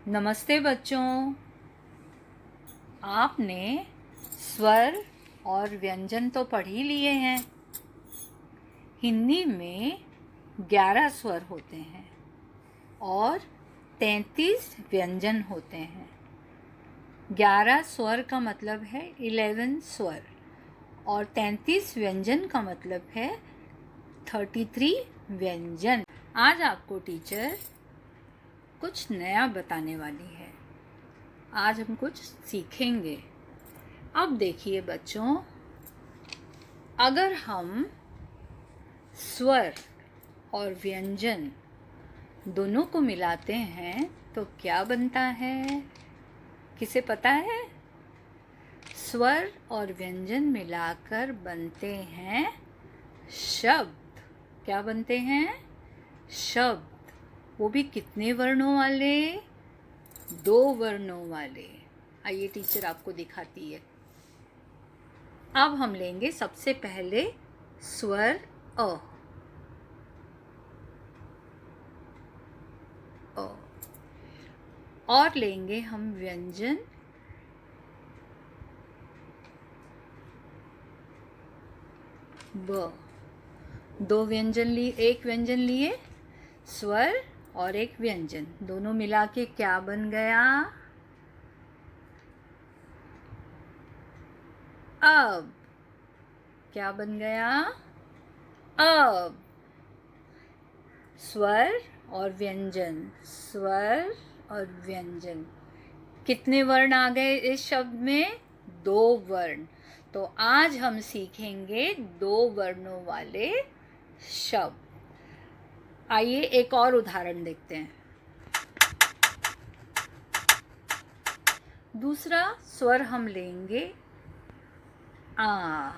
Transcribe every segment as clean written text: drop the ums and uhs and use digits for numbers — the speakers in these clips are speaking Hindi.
नमस्ते बच्चों। आपने स्वर और व्यंजन तो पढ़ ही लिए हैं। हिंदी में 11 स्वर होते हैं और 33 व्यंजन होते हैं। 11 स्वर का मतलब है 11 स्वर और 33 व्यंजन का मतलब है 33 व्यंजन। आज आपको टीचर कुछ नया बताने वाली है। आज हम कुछ सीखेंगे। अब देखिए बच्चों, अगर हम स्वर और व्यंजन दोनों को मिलाते हैं तो क्या बनता है? किसे पता है? स्वर और व्यंजन मिलाकर बनते हैं शब्द। क्या बनते हैं? शब्द। वो भी कितने वर्णों वाले? 2 वर्णों वाले। आइए टीचर आपको दिखाती है। अब हम लेंगे सबसे पहले स्वर अ। और लेंगे हम व्यंजन ब। एक व्यंजन लिए, स्वर और एक व्यंजन, दोनों मिला के क्या बन गया? अब क्या बन गया? अब स्वर और व्यंजन, स्वर और व्यंजन। कितने वर्ण आ गए इस शब्द में? 2 वर्ण। तो आज हम सीखेंगे 2 वर्णों वाले शब्द। आइए एक और उदाहरण देखते हैं। दूसरा स्वर हम लेंगे आ।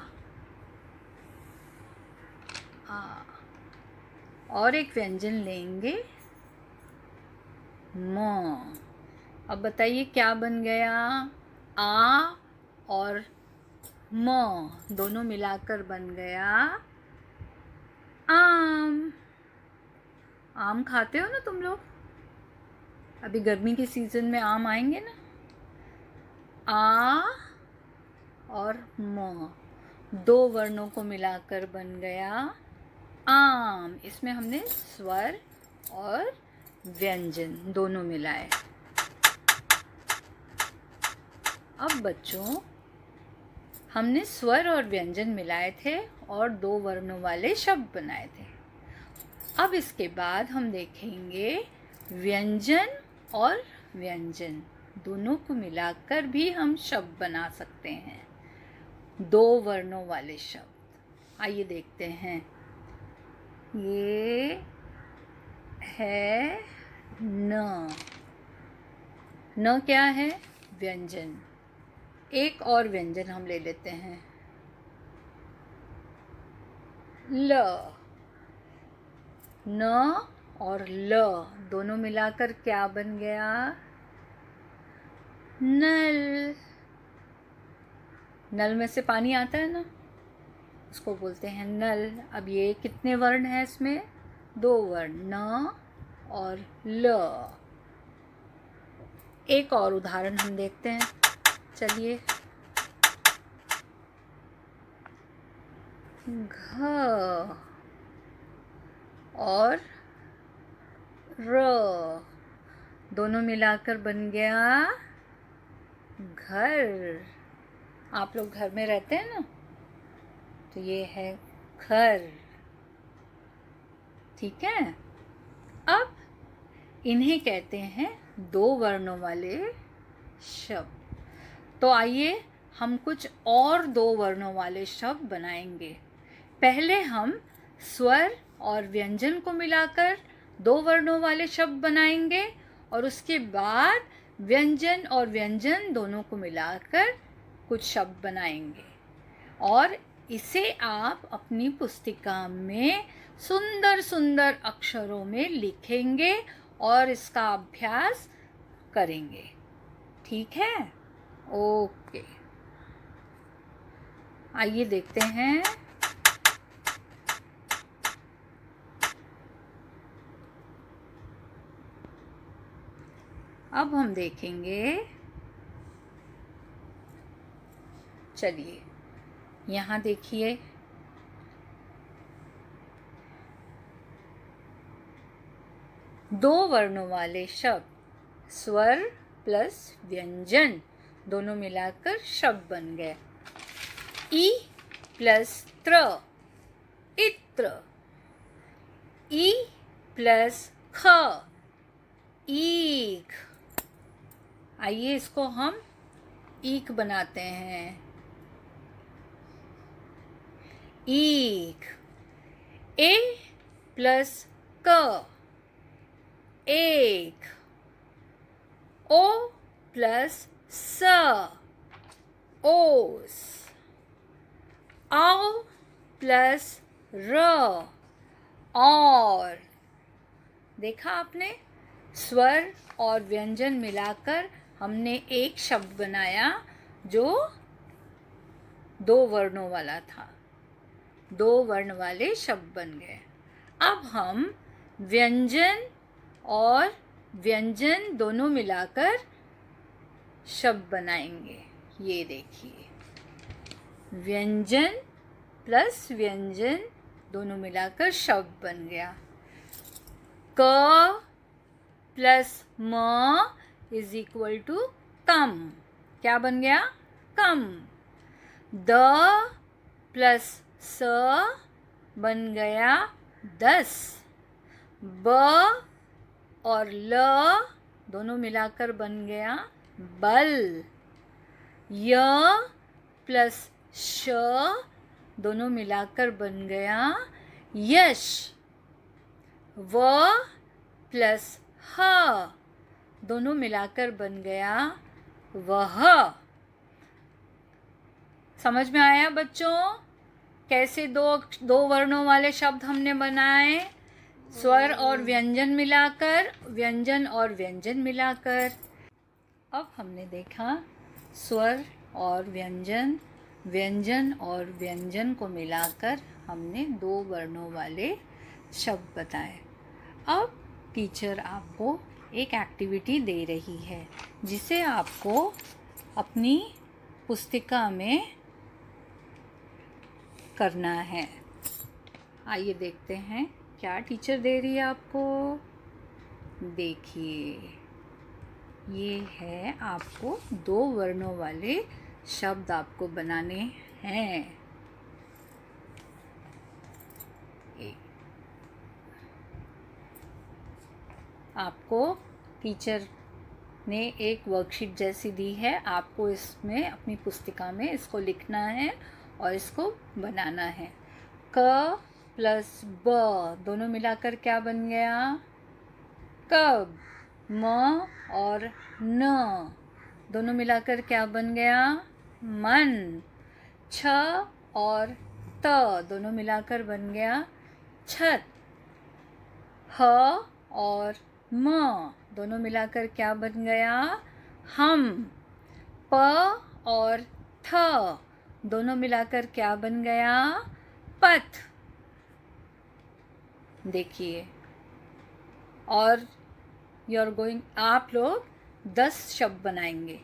और एक व्यंजन लेंगे म। अब बताइए क्या बन गया? आ और म दोनों मिलाकर बन गया आम। आम खाते हो ना तुम लोग? अभी गर्मी के सीजन में आम आएंगे ना। आ और म 2 वर्णों को मिलाकर बन गया आम। इसमें हमने स्वर और व्यंजन दोनों मिलाए। अब बच्चों, हमने स्वर और व्यंजन मिलाए थे और 2 वर्णों वाले शब्द बनाए थे। अब इसके बाद हम देखेंगे व्यंजन और व्यंजन दोनों को मिलाकर भी हम शब्द बना सकते हैं, 2 वर्णों वाले शब्द। आइए देखते हैं। ये है न। न क्या है? व्यंजन। एक और व्यंजन हम ले लेते हैं, ल। न और ल दोनों मिलाकर क्या बन गया? नल। नल में से पानी आता है ना, उसको बोलते हैं नल। अब ये कितने वर्ण हैं इसमें? 2 वर्ण, न और ल। एक और उदाहरण हम देखते हैं। चलिए, घ और र दोनों मिलाकर बन गया घर। आप लोग घर में रहते हैं ना, तो ये है घर। ठीक है। अब इन्हें कहते हैं 2 वर्णों वाले शब्द। तो आइए हम कुछ और 2 वर्णों वाले शब्द बनाएंगे। पहले हम स्वर और व्यंजन को मिलाकर 2 वर्णों वाले शब्द बनाएंगे और उसके बाद व्यंजन और व्यंजन दोनों को मिलाकर कुछ शब्द बनाएंगे और इसे आप अपनी पुस्तिका में सुंदर सुंदर अक्षरों में लिखेंगे और इसका अभ्यास करेंगे। ठीक है? ओके, आइए देखते हैं। अब हम देखेंगे, चलिए यहाँ देखिए, दो वर्णों वाले शब्द स्वर प्लस व्यंजन दोनों मिलाकर शब्द बन गए। ई प्लस त्र, इत्र। ई प्लस ख, ईख। आइए इसको हम ईख बनाते हैं। ईख। ए प्लस क, एक। ओ प्लस स, ओस। औ प्लस र, और। देखा आपने, स्वर और व्यंजन मिलाकर हमने एक शब्द बनाया जो दो वर्णों वाला था। दो वर्ण वाले शब्द बन गए। अब हम व्यंजन और व्यंजन दोनों मिलाकर शब्द बनाएंगे। ये देखिए, व्यंजन प्लस व्यंजन दोनों मिलाकर शब्द बन गया। क प्लस म इज इक्वल टू कम। क्या बन गया? कम। द प्लस स बन गया 10। ब और ल दोनों मिलाकर बन गया बल। य प्लस श दोनों मिलाकर बन गया यश। व प्लस ह दोनों मिलाकर बन गया वह। समझ में आया बच्चों? कैसे दो वर्णों वाले शब्द हमने बनाए? स्वर और व्यंजन मिलाकर, व्यंजन और व्यंजन मिलाकर। अब हमने देखा स्वर और व्यंजन, व्यंजन और व्यंजन को मिलाकर हमने दो वर्णों वाले शब्द बताए। अब टीचर आपको एक एक्टिविटी दे रही है जिसे आपको अपनी पुस्तिका में करना है। आइए देखते हैं क्या टीचर दे रही है आपको। देखिए, ये है, आपको दो वर्णों वाले शब्द आपको बनाने हैं। आपको टीचर ने एक वर्कशीट जैसी दी है, आपको इसमें अपनी पुस्तिका में इसको लिखना है और इसको बनाना है। क प्लस ब दोनों मिलाकर क्या बन गया? कब। म और न दोनों मिलाकर क्या बन गया? मन। छ और त दोनों मिलाकर बन गया छत। ह और म दोनों मिलाकर क्या बन गया? हम। प और थ दोनों मिलाकर क्या बन गया? पथ। देखिए, और आप लोग 10 शब्द बनाएंगे।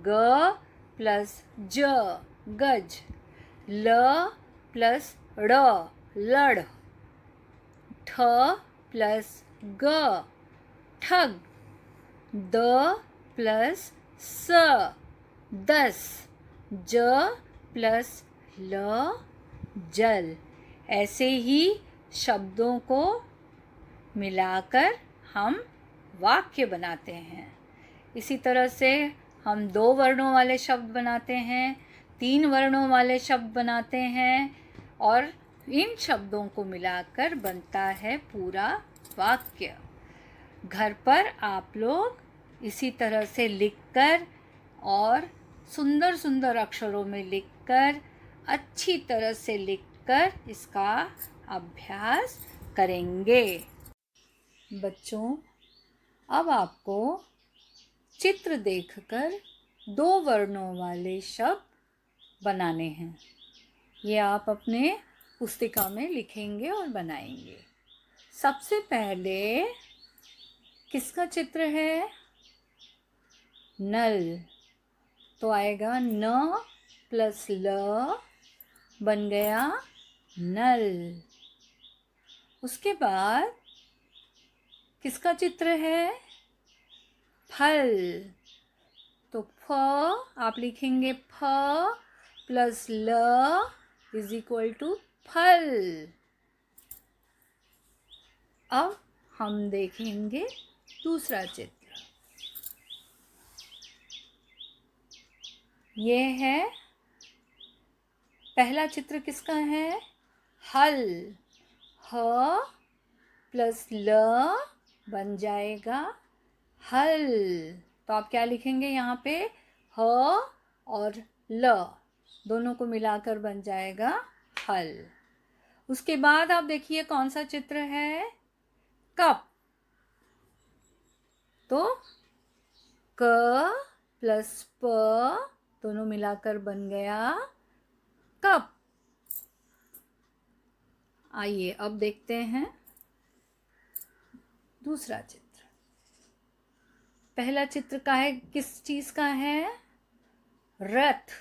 ग प्लस ज, गज। ल प्लस ड़, लड़। ठ प्लस ग, ठग। द प्लस स, 10। ज प्लस ल, जल। ऐसे ही शब्दों को मिलाकर हम वाक्य बनाते हैं। इसी तरह से हम 2 वर्णों वाले शब्द बनाते हैं, 3 वर्णों वाले शब्द बनाते हैं, और इन शब्दों को मिलाकर बनता है पूरा वाक्य। घर पर आप लोग इसी तरह से लिखकर और सुंदर सुंदर अक्षरों में लिखकर, अच्छी तरह से लिखकर इसका अभ्यास करेंगे। बच्चों, अब आपको चित्र देखकर 2 वर्णों वाले शब्द बनाने हैं। ये आप अपने पुस्तिका में लिखेंगे और बनाएंगे। सबसे पहले किसका चित्र है? नल। तो आएगा न प्लस ल बन गया नल। उसके बाद किसका चित्र है? फल। तो फ आप लिखेंगे फ प्लस ल इज इक्वल टू फल। अब हम देखेंगे दूसरा चित्र। ये है, पहला चित्र किसका है? हल। ह प्लस ल बन जाएगा हल। तो आप क्या लिखेंगे यहाँ पे? ह और ल दोनों को मिलाकर बन जाएगा हल। उसके बाद आप देखिए कौन सा चित्र है? कप। तो क प्लस प दोनों मिलाकर बन गया कप। आइए अब देखते हैं दूसरा चित्र। पहला चित्र का है, किस चीज का है? रथ।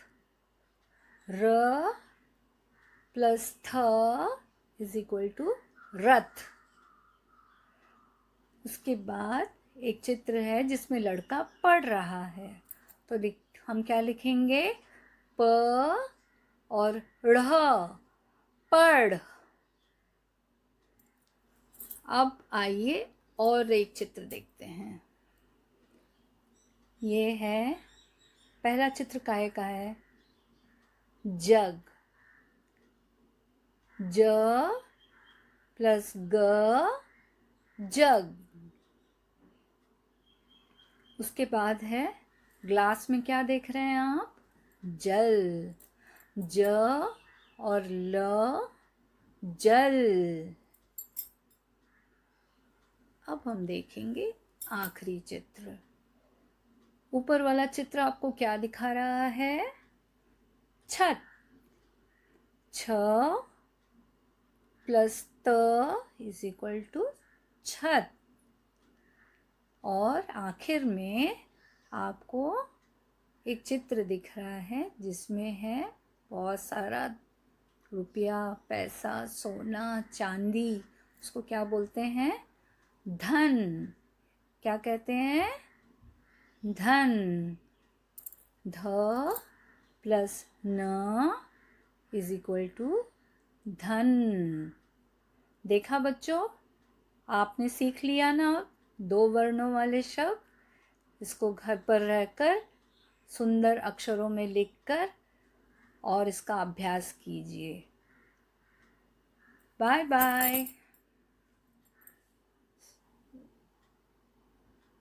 र प्लस थ इज इक्वल टू रथ। उसके बाद एक चित्र है जिसमें लड़का पढ़ रहा है। तो हम क्या लिखेंगे? प और ढ़ पढ़। अब आइए और एक चित्र देखते हैं। ये है, पहला चित्र काहे का है? जग। ज प्लस ग जग। उसके बाद है, ग्लास में क्या देख रहे हैं आप? जल। ज और ल जल। अब हम देखेंगे आखिरी चित्र। ऊपर वाला चित्र आपको क्या दिखा रहा है? छत। छ प्लस त इज इक्वल टू छत। और आखिर में आपको एक चित्र दिख रहा है जिसमें है बहुत सारा रुपया, पैसा, सोना, चांदी। उसको क्या बोलते हैं? धन। क्या कहते हैं? धन। ध प्लस न इज इक्वल टू धन। देखा बच्चों, आपने सीख लिया ना दो वर्णों वाले शब्द। इसको घर पर रहकर सुंदर अक्षरों में लिखकर और इसका अभ्यास कीजिए। Bye bye.